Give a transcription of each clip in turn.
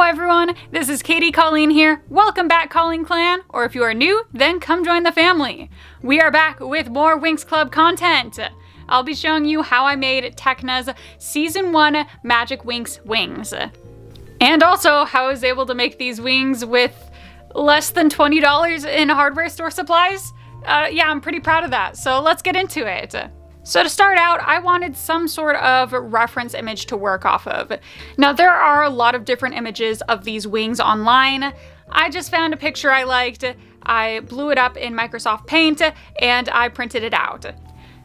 everyone, this is Katie Colleen here. Welcome back, Colleen Clan, or if you are new, then come join the family. We are back with more Winx Club content. I'll be showing you how I made Tecna's Season 1 Magic Winx wings. And also how I was able to make these wings with less than $20 in hardware store supplies. Yeah, I'm pretty proud of that, so let's get into it. So to start out, I wanted some sort of reference image to work off of. Now there are a lot of different images of these wings online. I just found a picture I liked, I blew it up in Microsoft Paint, and I printed it out.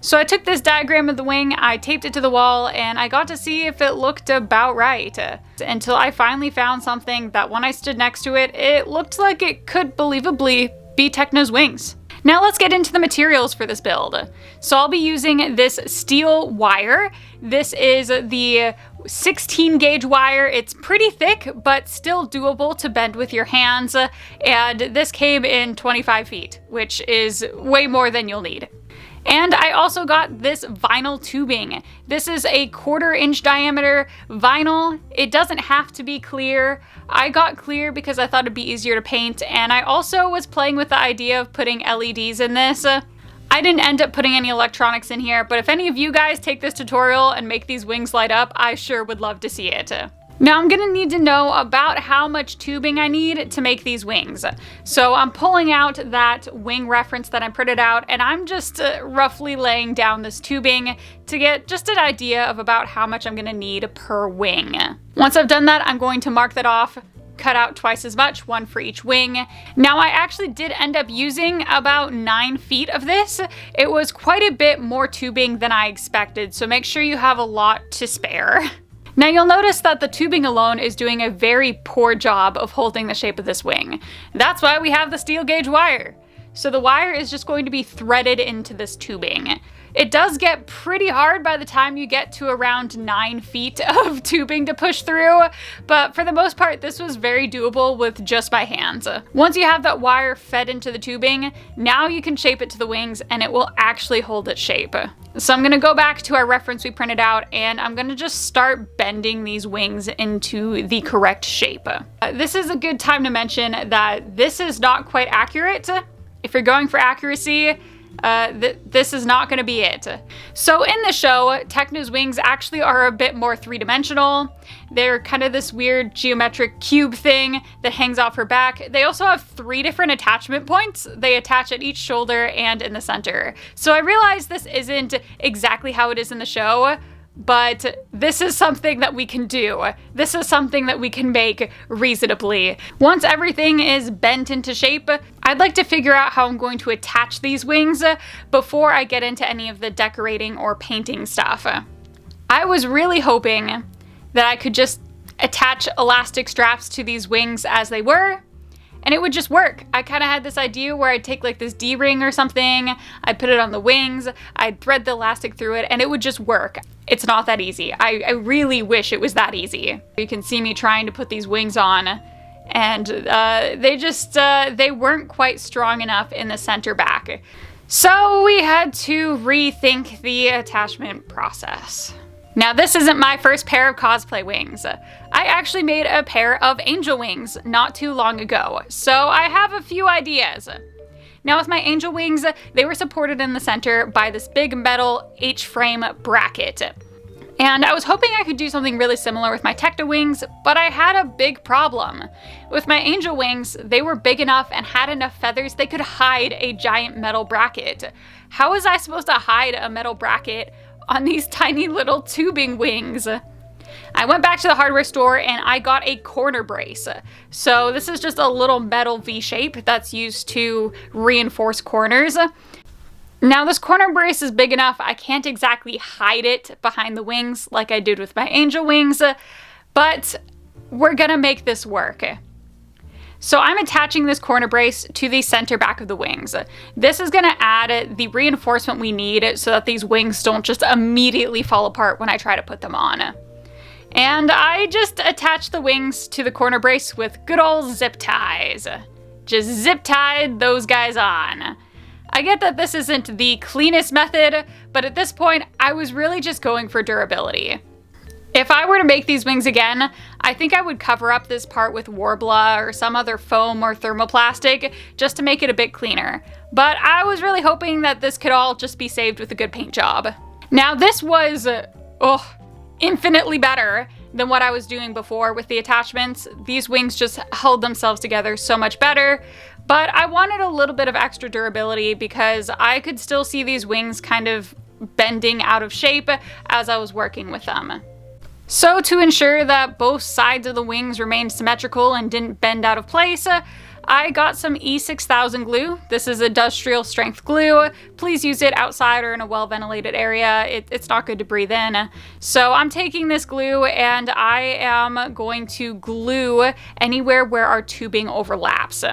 So I took this diagram of the wing, I taped it to the wall, and I got to see if it looked about right. Until I finally found something that when I stood next to it, it looked like it could believably be Tecna's wings. Now let's get into the materials for this build. So I'll be using this steel wire. This is the 16 gauge wire. It's pretty thick, but still doable to bend with your hands. And this came in 25 feet, which is way more than you'll need. And I also got this vinyl tubing. This is a 1/4 inch diameter vinyl. It doesn't have to be clear. I got clear because I thought it'd be easier to paint, and I also was playing with the idea of putting LEDs in this. I didn't end up putting any electronics in here, but if any of you guys take this tutorial and make these wings light up, I sure would love to see it. Now I'm gonna need to know about how much tubing I need to make these wings. So I'm pulling out that wing reference that I printed out, and I'm just roughly laying down this tubing to get just an idea of about how much I'm gonna need per wing. Once I've done that, I'm going to mark that off, cut out twice as much, one for each wing. Now I actually did end up using about 9 feet of this. It was quite a bit more tubing than I expected, so make sure you have a lot to spare. Now you'll notice that the tubing alone is doing a very poor job of holding the shape of this wing. That's why we have the steel gauge wire. So the wire is just going to be threaded into this tubing. It does get pretty hard by the time you get to around 9 feet of tubing to push through, but for the most part this was very doable with just my hands. Once you have that wire fed into the tubing, now you can shape it to the wings and it will actually hold its shape. So I'm gonna go back to our reference we printed out, and I'm gonna just start bending these wings into the correct shape. This is a good time to mention that this is not quite accurate. If you're going for accuracy, this is not going to be it. So in the show, Tecna's wings actually are a bit more three-dimensional. They're kind of this weird geometric cube thing that hangs off her back. They also have 3 different attachment points. They attach at each shoulder and in the center. So I realize this isn't exactly how it is in the show, but this is something that we can do. This is something that we can make reasonably. Once everything is bent into shape, I'd like to figure out how I'm going to attach these wings before I get into any of the decorating or painting stuff. I was really hoping that I could just attach elastic straps to these wings as they were, and it would just work. I kind of had this idea where I'd take like this D-ring or something, I'd put it on the wings, I'd thread the elastic through it, and it would just work. It's not that easy. I really wish it was that easy. You can see me trying to put these wings on, and they weren't quite strong enough in the center back. So we had to rethink the attachment process. Now this isn't my first pair of cosplay wings. I actually made a pair of angel wings not too long ago, so I have a few ideas. Now with my angel wings, they were supported in the center by this big metal H-frame bracket. And I was hoping I could do something really similar with my Tecna wings, but I had a big problem. With my angel wings, they were big enough and had enough feathers they could hide a giant metal bracket. How was I supposed to hide a metal bracket on these tiny little tubing wings? I went back to the hardware store and I got a corner brace. So this is just a little metal V-shape that's used to reinforce corners. Now this corner brace is big enough, I can't exactly hide it behind the wings like I did with my angel wings, but we're gonna make this work. So I'm attaching this corner brace to the center back of the wings. This is gonna add the reinforcement we need so that these wings don't just immediately fall apart when I try to put them on. And I just attached the wings to the corner brace with good old zip ties. Just zip tied those guys on. I get that this isn't the cleanest method, but at this point, I was really just going for durability. If I were to make these wings again, I think I would cover up this part with Worbla or some other foam or thermoplastic just to make it a bit cleaner. But I was really hoping that this could all just be saved with a good paint job. Now this was, infinitely better than what I was doing before with the attachments. These wings just held themselves together so much better, but I wanted a little bit of extra durability because I could still see these wings kind of bending out of shape as I was working with them. So to ensure that both sides of the wings remained symmetrical and didn't bend out of place, I got some E6000 glue. This is industrial strength glue. Please use it outside or in a well-ventilated area. It's not good to breathe in. So I'm taking this glue and I am going to glue anywhere where our tubing overlaps.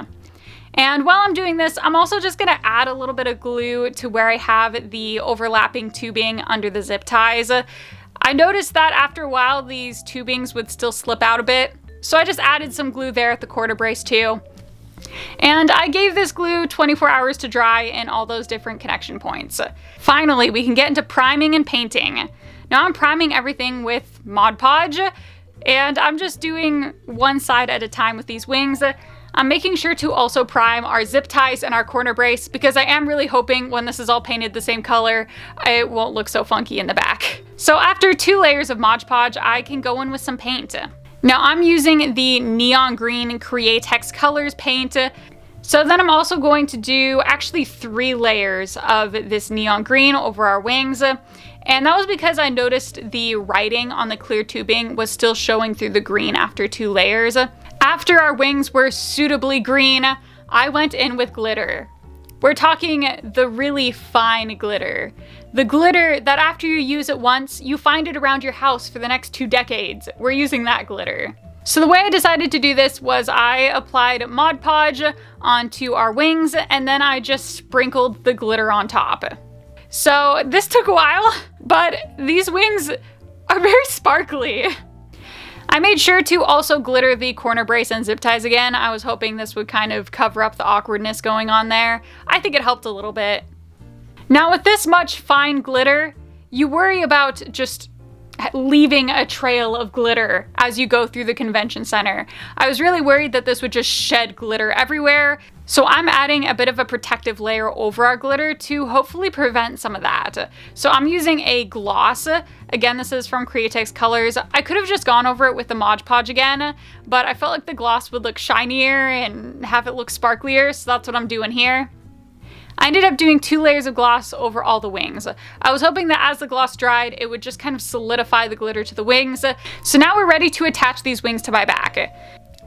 And while I'm doing this, I'm also just gonna add a little bit of glue to where I have the overlapping tubing under the zip ties. I noticed that after a while, these tubings would still slip out a bit. So I just added some glue there at the quarter brace too. And I gave this glue 24 hours to dry in all those different connection points. Finally, we can get into priming and painting. Now I'm priming everything with Mod Podge, and I'm just doing one side at a time with these wings. I'm making sure to also prime our zip ties and our corner brace because I am really hoping when this is all painted the same color, it won't look so funky in the back. So after 2 layers of Mod Podge, I can go in with some paint. Now I'm using the neon green Createx Colors paint. So then I'm also going to do actually 3 layers of this neon green over our wings. And that was because I noticed the writing on the clear tubing was still showing through the green after 2 layers. After our wings were suitably green, I went in with glitter. We're talking the really fine glitter. The glitter that after you use it once, you find it around your house for the next 2 decades. We're using that glitter. So the way I decided to do this was I applied Mod Podge onto our wings and then I just sprinkled the glitter on top. So this took a while, but these wings are very sparkly. I made sure to also glitter the corner brace and zip ties again. I was hoping this would kind of cover up the awkwardness going on there. I think it helped a little bit. Now with this much fine glitter, you worry about just leaving a trail of glitter as you go through the convention center. I was really worried that this would just shed glitter everywhere. So I'm adding a bit of a protective layer over our glitter to hopefully prevent some of that. So I'm using a gloss. Again, this is from Createx Colors. I could have just gone over it with the Mod Podge again, but I felt like the gloss would look shinier and have it look sparklier, so that's what I'm doing here. I ended up doing 2 layers of gloss over all the wings. I was hoping that as the gloss dried, it would just kind of solidify the glitter to the wings. So now we're ready to attach these wings to my back.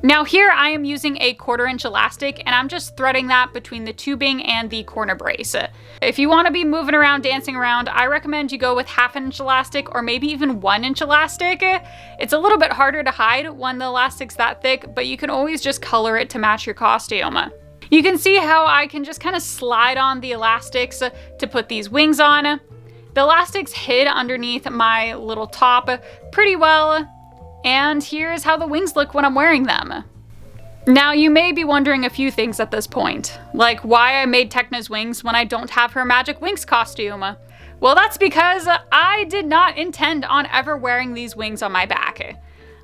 Now here I am using a 1/4 inch elastic and I'm just threading that between the tubing and the corner brace. If you want to be moving around, dancing around, I recommend you go with 1/2 inch elastic or maybe even 1 inch elastic. It's a little bit harder to hide when the elastic's that thick, but you can always just color it to match your costume. You can see how I can just kind of slide on the elastics to put these wings on. The elastics hid underneath my little top pretty well. And here's how the wings look when I'm wearing them. Now you may be wondering a few things at this point, like why I made Tecna's wings when I don't have her Magic Winx costume. Well, that's because I did not intend on ever wearing these wings on my back.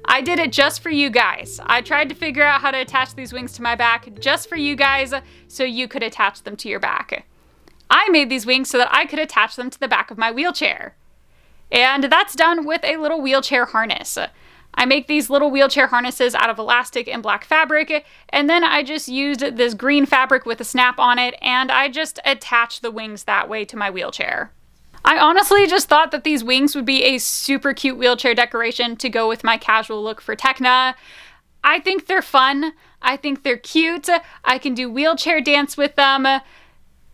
I did it just for you guys. I tried to figure out how to attach these wings to my back just for you guys so you could attach them to your back. I made these wings so that I could attach them to the back of my wheelchair. And that's done with a little wheelchair harness. I make these little wheelchair harnesses out of elastic and black fabric, and then I just used this green fabric with a snap on it, and I just attached the wings that way to my wheelchair. I honestly just thought that these wings would be a super cute wheelchair decoration to go with my casual look for Tecna. I think they're fun. I think they're cute. I can do wheelchair dance with them.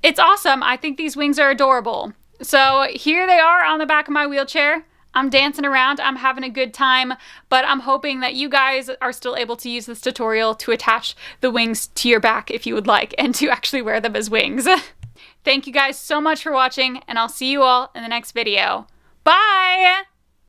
It's awesome. I think these wings are adorable. So here they are on the back of my wheelchair. I'm dancing around, I'm having a good time, but I'm hoping that you guys are still able to use this tutorial to attach the wings to your back if you would like, and to actually wear them as wings. Thank you guys so much for watching, and I'll see you all in the next video. Bye!